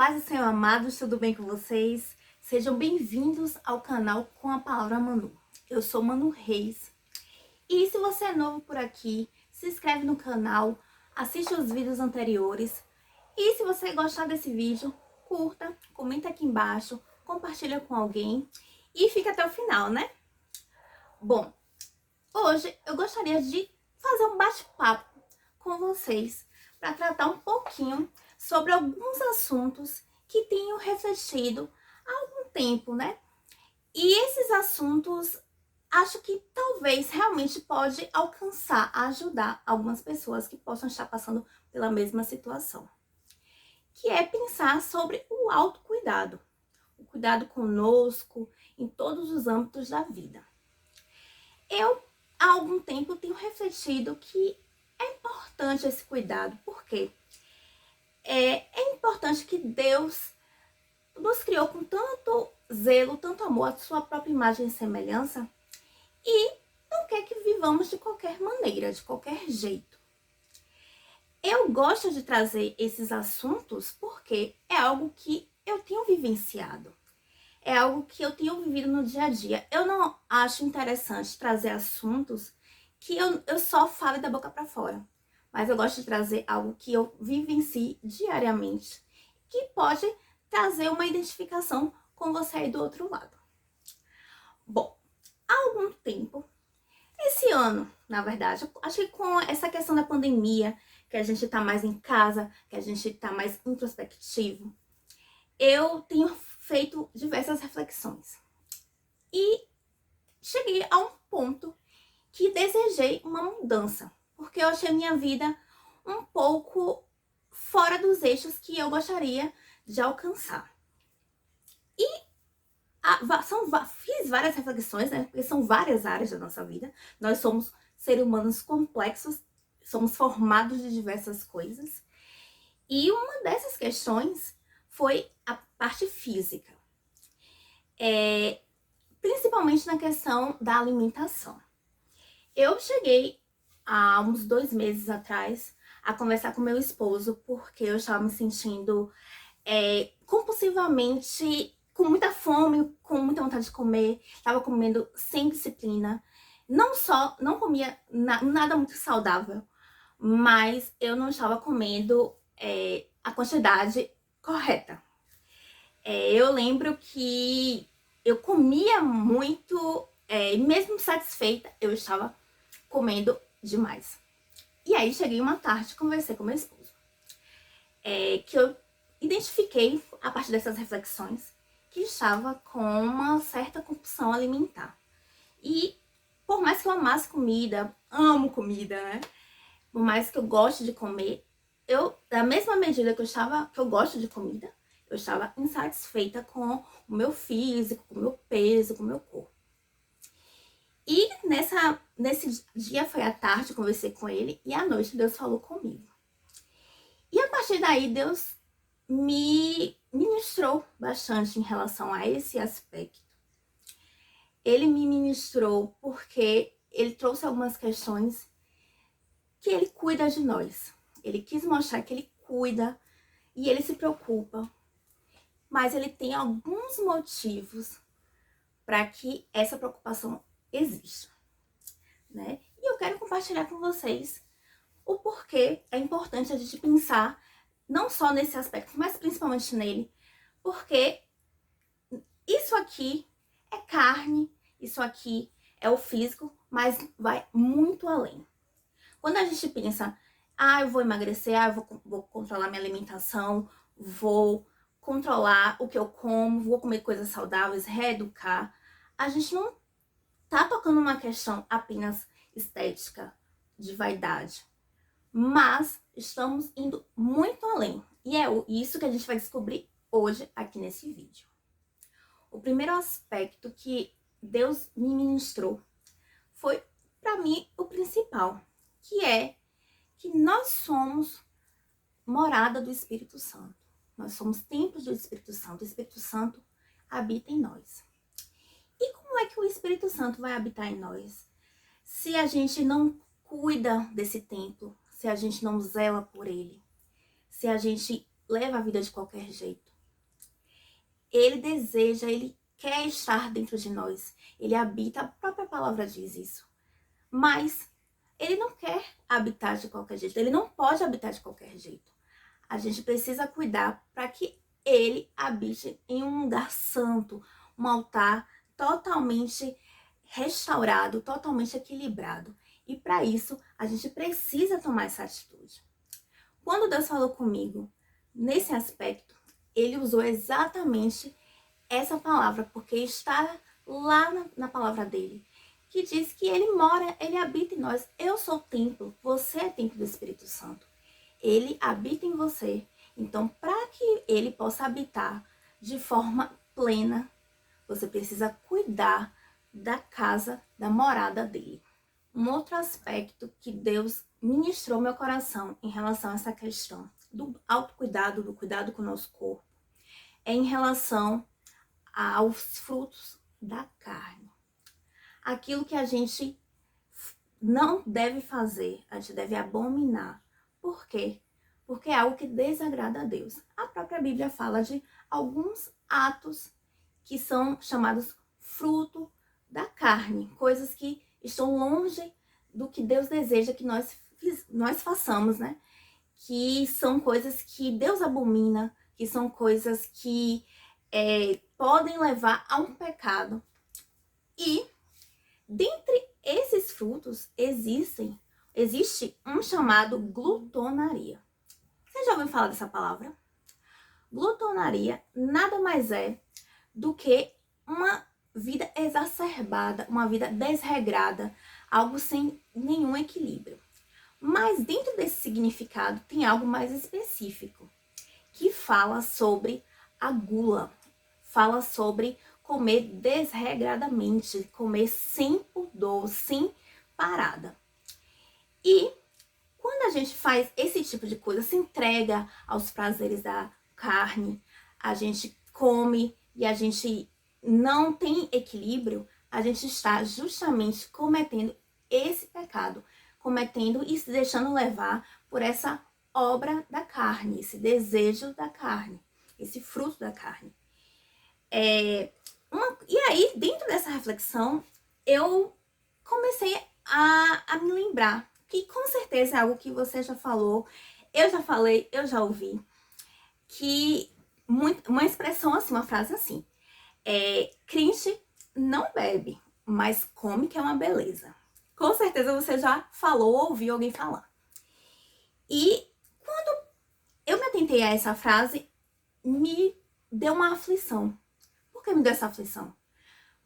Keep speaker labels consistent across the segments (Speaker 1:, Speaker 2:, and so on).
Speaker 1: paz do Senhor, amados, tudo bem com vocês? Sejam bem-vindos ao canal Com a Palavra Manu. Eu sou Manu Reis. E se você é novo por aqui, se inscreve no canal, assiste os vídeos anteriores. E se você gostar desse vídeo, curta, comenta aqui embaixo, compartilha com alguém e fica até o final, né? Bom, hoje eu gostaria de fazer um bate-papo com vocês para tratar um pouquinho sobre alguns assuntos que tenho refletido há algum tempo, né? E esses assuntos acho que talvez realmente pode alcançar, ajudar algumas pessoas que possam estar passando pela mesma situação. Que é pensar sobre o autocuidado, o cuidado conosco em todos os âmbitos da vida. Eu, há algum tempo, tenho refletido que é importante esse cuidado, porque é importante que Deus nos criou com tanto zelo, tanto amor, a sua própria imagem e semelhança, e não quer que vivamos de qualquer maneira, de qualquer jeito. Eu gosto de trazer esses assuntos porque é algo que eu tenho vivenciado, é algo que eu tenho vivido no dia a dia. Eu não acho interessante trazer assuntos que eu só falo da boca para fora, mas eu gosto de trazer algo que eu vivencio diariamente, que pode trazer uma identificação com você aí do outro lado. Bom, há algum tempo, esse ano, na verdade, acho que com essa questão da pandemia, que a gente tá mais em casa, que a gente tá mais introspectivo, eu tenho feito diversas reflexões. E cheguei a um ponto que desejei uma mudança, porque eu achei minha vida um pouco fora dos eixos que eu gostaria de alcançar. E fiz várias reflexões, né? Porque são várias áreas da nossa vida. Nós somos seres humanos complexos, somos formados de diversas coisas. E uma dessas questões foi a parte física. Principalmente na questão da alimentação. Eu cheguei há uns 2 meses atrás a conversar com meu esposo porque eu estava me sentindo compulsivamente com muita fome, com muita vontade de comer, estava comendo sem disciplina. Não comia nada muito saudável, mas eu não estava comendo a quantidade correta. Eu lembro que eu comia muito, e mesmo satisfeita, eu estava comendo demais. E aí cheguei uma tarde, conversei com meu esposo, que eu identifiquei, a partir dessas reflexões, que estava com uma certa compulsão alimentar. E por mais que eu amasse comida, amo comida, né? Por mais que eu goste de comer, da mesma medida que eu gosto de comida, eu estava insatisfeita com o meu físico, com o meu peso, com o meu corpo. E nesse dia foi à tarde, conversei com ele, e à noite Deus falou comigo. E a partir daí Deus me ministrou bastante em relação a esse aspecto. Ele me ministrou porque ele trouxe algumas questões que ele cuida de nós. Ele quis mostrar que ele cuida e ele se preocupa, mas ele tem alguns motivos para que essa preocupação exista, né? E eu quero compartilhar com vocês o porquê é importante a gente pensar não só nesse aspecto, mas principalmente nele, porque isso aqui é carne, isso aqui é o físico, mas vai muito além. Quando a gente pensa, eu vou emagrecer, eu vou controlar minha alimentação, vou controlar o que eu como, vou comer coisas saudáveis, reeducar, a gente não tá tocando uma questão apenas estética, de vaidade, mas estamos indo muito além. E é isso que a gente vai descobrir hoje aqui nesse vídeo. O primeiro aspecto que Deus me ministrou foi, para mim, o principal, que é que nós somos morada do Espírito Santo. Nós somos templos do Espírito Santo. O Espírito Santo habita em nós. E como é que o Espírito Santo vai habitar em nós? Se a gente não cuida desse templo, se a gente não zela por ele, se a gente leva a vida de qualquer jeito. Ele deseja, ele quer estar dentro de nós. Ele habita, a própria palavra diz isso. Mas ele não quer habitar de qualquer jeito. Ele não pode habitar de qualquer jeito. A gente precisa cuidar para que ele habite em um lugar santo, um altar totalmente restaurado, totalmente equilibrado. E para isso, a gente precisa tomar essa atitude. Quando Deus falou comigo nesse aspecto, ele usou exatamente essa palavra, porque está lá na palavra dele, que diz que ele mora, ele habita em nós. Eu sou o templo, você é templo do Espírito Santo. Ele habita em você. Então, para que ele possa habitar de forma plena, você precisa cuidar da casa, da morada dele. Um outro aspecto que Deus ministrou meu coração em relação a essa questão do autocuidado, do cuidado com o nosso corpo, é em relação aos frutos da carne. Aquilo que a gente não deve fazer, a gente deve abominar. Por quê? Porque é algo que desagrada a Deus. A própria Bíblia fala de alguns atos que são chamados fruto da carne, coisas que estão longe do que Deus deseja que nós façamos, né? Que são coisas que Deus abomina, que são coisas que podem levar a um pecado. E dentre esses frutos existe um chamado glutonaria. Você já ouviu falar dessa palavra? Glutonaria nada mais é do que uma vida exacerbada, uma vida desregrada, algo sem nenhum equilíbrio. Mas dentro desse significado tem algo mais específico, que fala sobre a gula, fala sobre comer desregradamente, comer sem pudor, sem parada. E quando a gente faz esse tipo de coisa, se entrega aos prazeres da carne, a gente come e a gente não tem equilíbrio, a gente está justamente cometendo esse pecado, cometendo e se deixando levar por essa obra da carne, esse desejo da carne, esse fruto da carne. E aí, dentro dessa reflexão, eu comecei a me lembrar que com certeza é algo que você já falou, eu já falei, eu já ouvi, que uma expressão assim, uma frase assim, crente não bebe, mas come que é uma beleza. Com certeza você já falou ou ouviu alguém falar. E quando eu me atentei a essa frase, me deu uma aflição. Por que me deu essa aflição?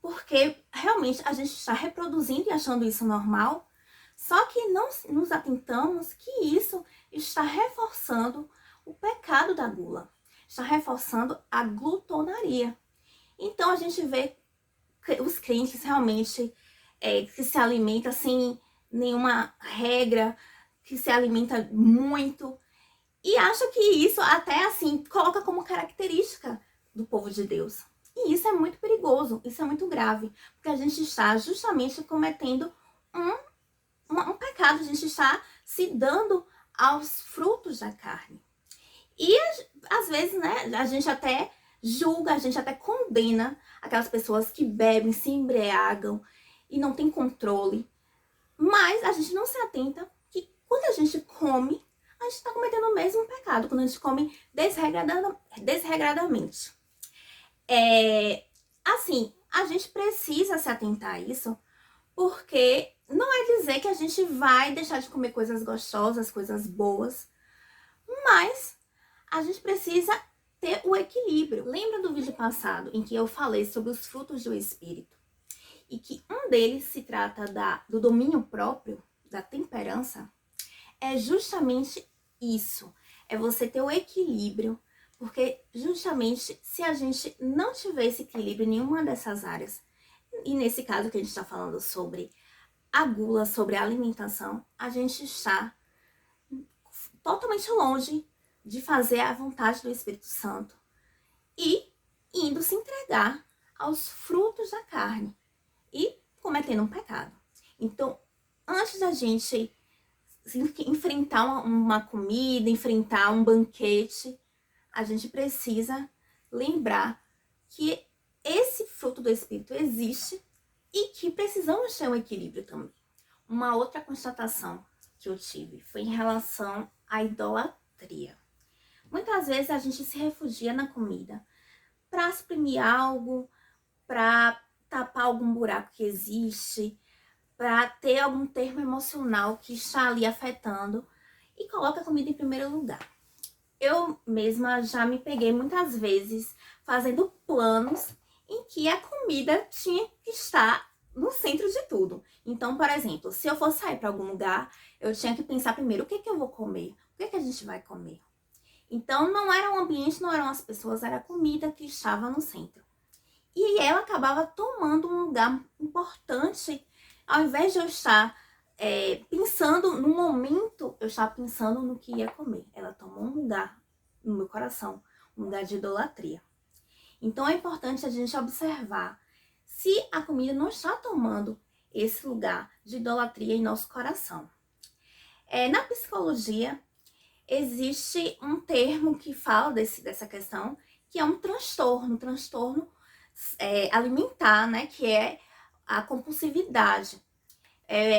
Speaker 1: Porque realmente a gente está reproduzindo e achando isso normal, só que não nos atentamos que isso está reforçando o pecado da gula, está reforçando a glutonaria. Então a gente vê os crentes realmente que se alimentam sem nenhuma regra, que se alimenta muito, e acha que isso até assim coloca como característica do povo de Deus. E isso é muito perigoso, isso é muito grave, porque a gente está justamente cometendo um pecado, a gente está se dando aos frutos da carne. E às vezes, né, a gente até julga, a gente até condena aquelas pessoas que bebem, se embriagam e não tem controle. Mas a gente não se atenta que quando a gente come, a gente está cometendo o mesmo pecado, quando a gente come desregradamente. Assim, a gente precisa se atentar a isso, porque não é dizer que a gente vai deixar de comer coisas gostosas, coisas boas, mas a gente precisa ter o equilíbrio. Lembra do vídeo passado em que eu falei sobre os frutos do Espírito? E que um deles se trata do domínio próprio, da temperança? É justamente isso. É você ter o equilíbrio, porque justamente se a gente não tiver esse equilíbrio em nenhuma dessas áreas, e nesse caso que a gente está falando sobre a gula, sobre a alimentação, a gente está totalmente longe de fazer a vontade do Espírito Santo e indo se entregar aos frutos da carne e cometendo um pecado. Então, antes da gente enfrentar uma comida, enfrentar um banquete, a gente precisa lembrar que esse fruto do Espírito existe e que precisamos ter um equilíbrio também. Uma outra constatação que eu tive foi em relação à idolatria. Muitas vezes a gente se refugia na comida para suprimir algo, para tapar algum buraco que existe, para ter algum termo emocional que está ali afetando e coloca a comida em primeiro lugar. Eu mesma já me peguei muitas vezes fazendo planos em que a comida tinha que estar no centro de tudo. Então, por exemplo, se eu fosse sair para algum lugar, eu tinha que pensar primeiro o que eu vou comer, o que a gente vai comer. Então, não era o ambiente, não eram as pessoas, era a comida que estava no centro. E ela acabava tomando um lugar importante, ao invés de eu estar pensando no momento, eu estava pensando no que ia comer. Ela tomou um lugar no meu coração, um lugar de idolatria. Então é importante a gente observar se a comida não está tomando esse lugar de idolatria em nosso coração. Na psicologia, existe um termo que fala dessa questão, que é um transtorno alimentar, né? Que é a compulsividade.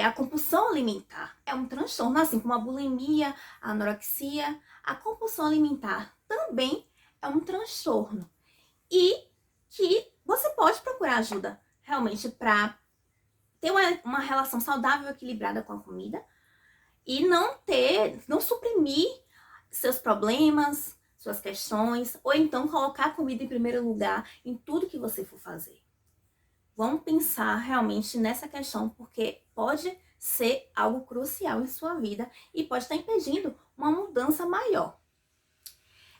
Speaker 1: A compulsão alimentar é um transtorno, assim como a bulimia, a anorexia, a compulsão alimentar também é um transtorno. E que você pode procurar ajuda realmente para ter uma relação saudável, equilibrada com a comida e não suprimir seus problemas, suas questões, ou então colocar a comida em primeiro lugar em tudo que você for fazer. Vamos pensar realmente nessa questão, porque pode ser algo crucial em sua vida e pode estar impedindo uma mudança maior.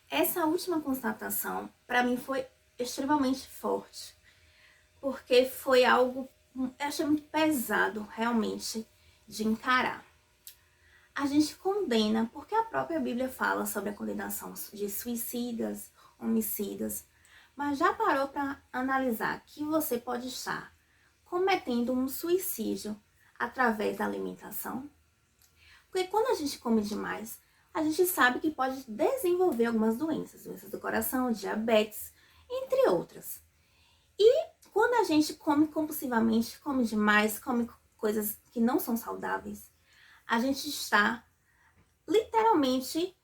Speaker 1: Essa última constatação, para mim, foi extremamente forte, porque foi algo, eu achei muito pesado, realmente, de encarar. A gente condena, porque a própria Bíblia fala sobre a condenação de suicidas, homicidas, mas já parou para analisar que você pode estar cometendo um suicídio através da alimentação? Porque quando a gente come demais, a gente sabe que pode desenvolver algumas doenças do coração, diabetes, entre outras. E quando a gente come compulsivamente, come demais, come coisas que não são saudáveis, a gente está literalmente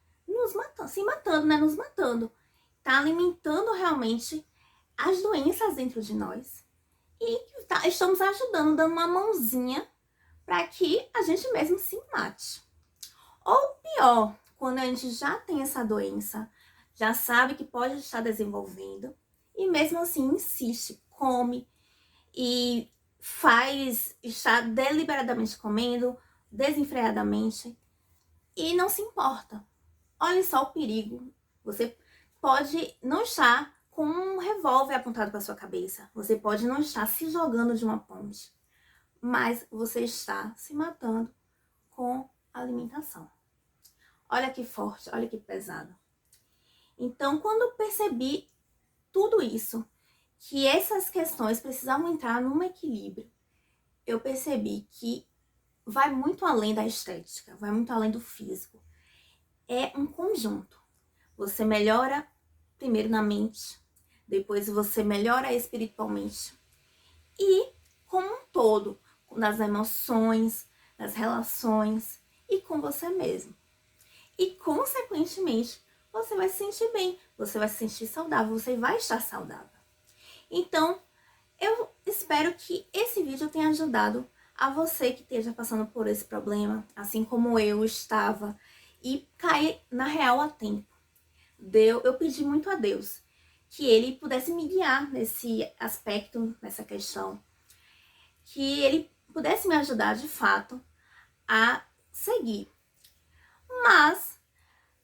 Speaker 1: se matando, né? Nos matando. Está alimentando realmente as doenças dentro de nós. E estamos ajudando, dando uma mãozinha para que a gente mesmo se mate. Ou pior, quando a gente já tem essa doença, já sabe que pode estar desenvolvendo, e mesmo assim insiste, come e está deliberadamente comendo, desenfreadamente, e não se importa. Olha só o perigo. Você pode não estar com um revólver apontado para sua cabeça. Você pode não estar se jogando de uma ponte. Mas você está se matando com alimentação. Olha que forte, olha que pesado. Então, quando eu percebi tudo isso, que essas questões precisavam entrar num equilíbrio, eu percebi que vai muito além da estética, vai muito além do físico. É um conjunto. Você melhora primeiro na mente, depois você melhora espiritualmente. E como um todo, nas emoções, nas relações e com você mesmo. E consequentemente, você vai se sentir bem, você vai se sentir saudável, você vai estar saudável. Então, eu espero que esse vídeo tenha ajudado a você que esteja passando por esse problema, assim como eu estava, e cair na real a tempo. Eu pedi muito a Deus que Ele pudesse me guiar nesse aspecto, nessa questão, que Ele pudesse me ajudar de fato a seguir. Mas,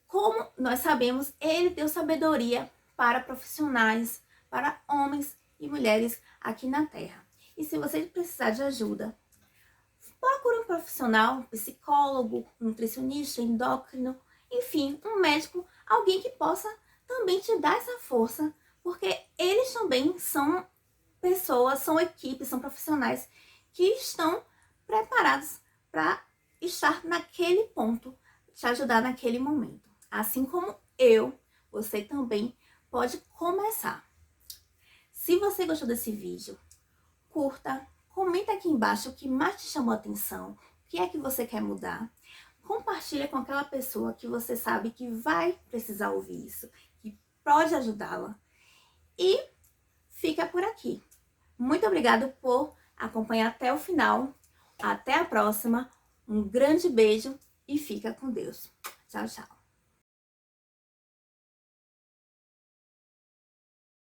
Speaker 1: como nós sabemos, Ele deu sabedoria para profissionais, para homens e mulheres aqui na Terra. E se você precisar de ajuda, procure um profissional, um psicólogo, um nutricionista, endócrino, enfim, um médico, alguém que possa também te dar essa força, porque eles também são pessoas, são equipes, são profissionais que estão preparados para estar naquele ponto, te ajudar naquele momento. Assim como eu, você também pode começar. Se você gostou desse vídeo, curta, comenta aqui embaixo o que mais te chamou a atenção, o que é que você quer mudar. Compartilha com aquela pessoa que você sabe que vai precisar ouvir isso, que pode ajudá-la. E fica por aqui. Muito obrigada por acompanhar até o final. Até a próxima. Um grande beijo e fica com Deus. Tchau, tchau.